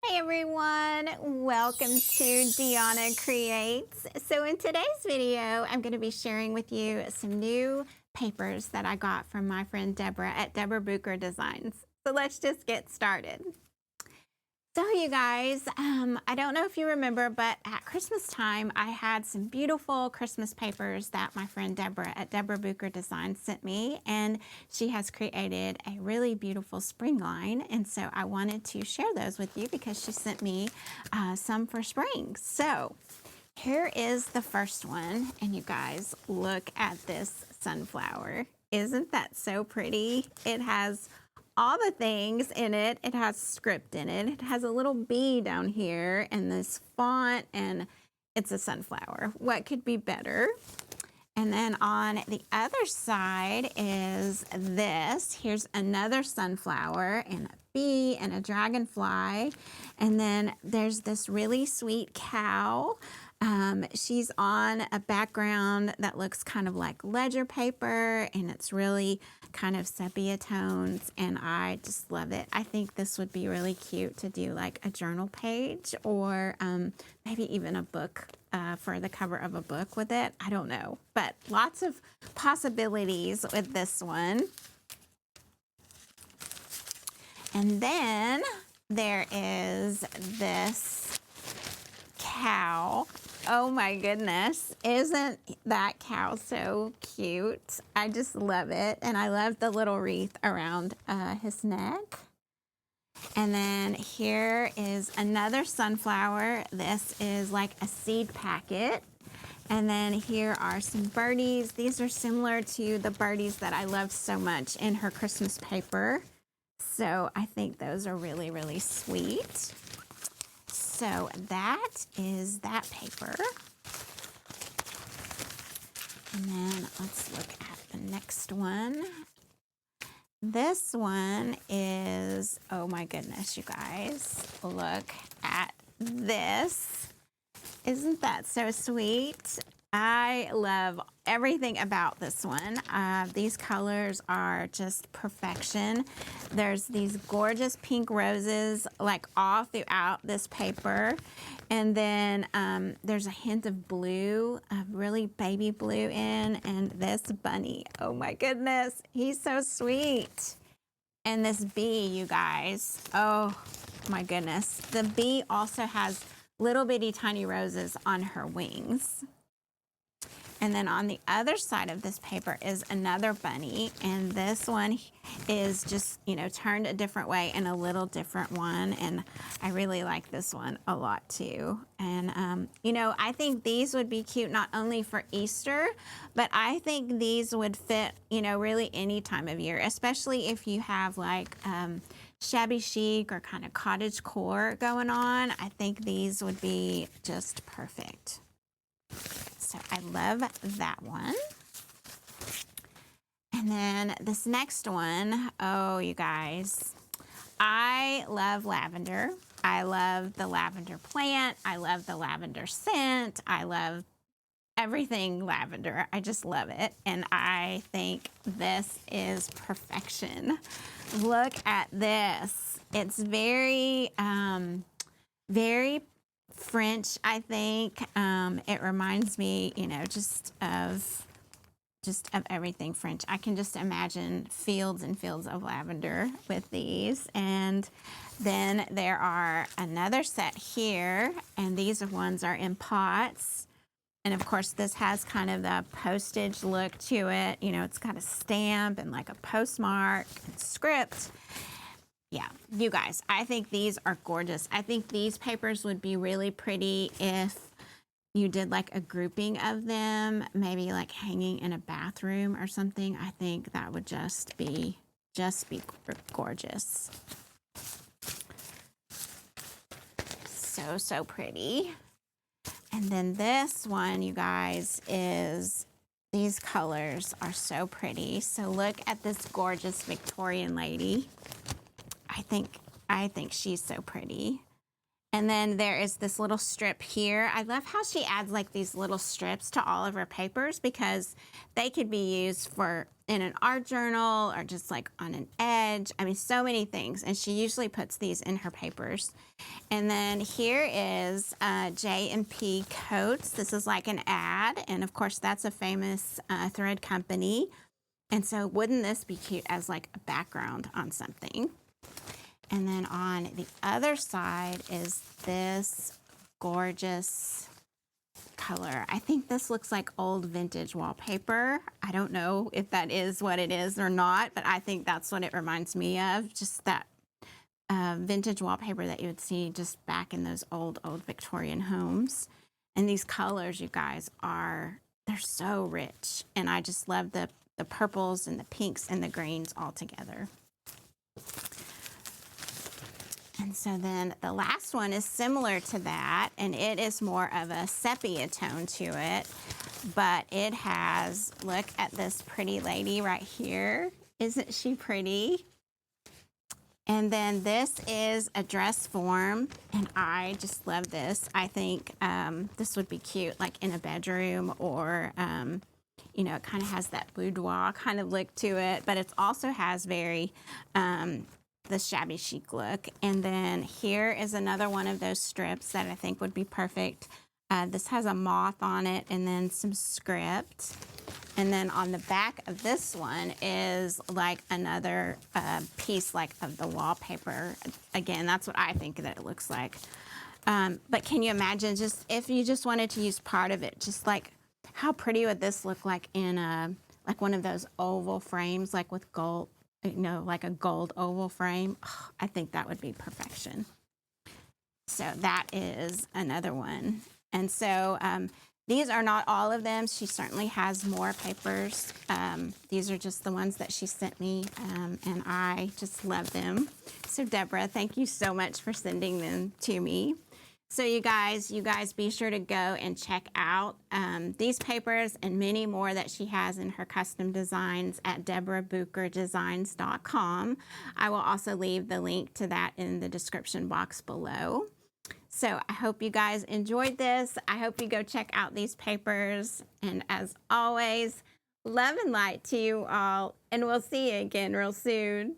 Hey everyone, welcome to dioneacreates. So in today's video, I'm going to be sharing with you some new papers that I got from my friend Deborah at Decoupage Designs. So let's just get started. So you guys, I don't know if you remember, but at Christmas time, I had some beautiful Christmas papers that my friend Deborah at Decoupage Designs sent me, and she has created a really beautiful spring line, and so I wanted to share those with you because she sent me some for spring. So here is the first one, and you guys, look at this sunflower. Isn't that so pretty? It has all the things in it. It has script in it. It has a little bee down here and this font, and it's a sunflower. What could be better? And then on the other side is this. Here's another sunflower and a bee and a dragonfly. And then there's this really sweet cow. She's on a background that looks kind of like ledger paper, and it's really kind of sepia tones, and I just love it. I think this would be really cute to do like a journal page, or maybe even a book for the cover of a book with it. I don't know, but lots of possibilities with this one. And then there is this cow. Oh my goodness, isn't that cow so cute? I just love it, and I love the little wreath around his neck. And then here is another sunflower. This is like a seed packet. And then here are some birdies. These are similar to the birdies that I love so much in her Christmas paper. So I think those are really, really sweet. So that is that paper. And then let's look at the next one. This one is, oh my goodness, you guys, look at this. Isn't that so sweet? I love everything about this one. These colors are just perfection. There's these gorgeous pink roses like all throughout this paper. And then there's a hint of blue, really baby blue in, and this bunny. Oh my goodness, he's so sweet. And this bee, you guys, oh my goodness. The bee also has little bitty tiny roses on her wings. And then on the other side of this paper is another bunny, and this one is just, you know, turned a different way and a little different one, and I really like this one a lot too. And you know, I think these would be cute not only for Easter, but I think these would fit, you know, really any time of year, especially if you have like shabby chic or kind of cottagecore going on. I think these would be just perfect. So I love that one. And then this next one, oh, you guys, I love lavender. I love the lavender plant. I love the lavender scent. I love everything lavender. I just love it. And I think this is perfection. Look at this. It's very, very French, I think. It reminds me, you know, just of everything French. I can just imagine fields and fields of lavender with these. And then there are another set here, and these ones are in pots. And of course, this has kind of the postage look to it. You know, it's got a stamp and like a postmark and script. Yeah, you guys, I think these are gorgeous. I think these papers would be really pretty if you did like a grouping of them, maybe like hanging in a bathroom or something. I think that would just be gorgeous. So, so pretty. And then this one, you guys, is, these colors are so pretty. So look at this gorgeous Victorian lady. I think she's so pretty. And then there is this little strip here. I love how she adds like these little strips to all of her papers because they could be used for in an art journal or just like on an edge. I mean, so many things. And she usually puts these in her papers. And then here is J&P Coats. This is like an ad. And of course, that's a famous thread company. And so wouldn't this be cute as like a background on something? And then on the other side is this gorgeous color. I think this looks like old vintage wallpaper. I don't know if that is what it is or not, but I think that's what it reminds me of. Just that vintage wallpaper that you would see just back in those old Victorian homes. And these colors, you guys, they're so rich. And I just love the purples and the pinks and the greens all together. And so then the last one is similar to that, and it is more of a sepia tone to it, but it has, look at this pretty lady right here. Isn't she pretty? And then this is a dress form, and I just love this. I think this would be cute, like in a bedroom, or, you know, it kind of has that boudoir kind of look to it, but it also has very the shabby chic look. And then here is another one of those strips that I think would be perfect. This has a moth on it and then some script. And then on the back of this one is like another piece like of the wallpaper. Again, that's what I think that it looks like. But can you imagine, just if you just wanted to use part of it, just like how pretty would this look like in like one of those oval frames, like with gold, you know, like a gold oval frame. Oh, I think that would be perfection. So that is another one. And so these are not all of them. She certainly has more papers. These are just the ones that she sent me, and I just love them. So Deborah, thank you so much for sending them to me. So you guys be sure to go and check out these papers and many more that she has in her custom designs at deborahbucherdesigns.com. I will also leave the link to that in the description box below. So I hope you guys enjoyed this. I hope you go check out these papers. And as always, love and light to you all. And we'll see you again real soon.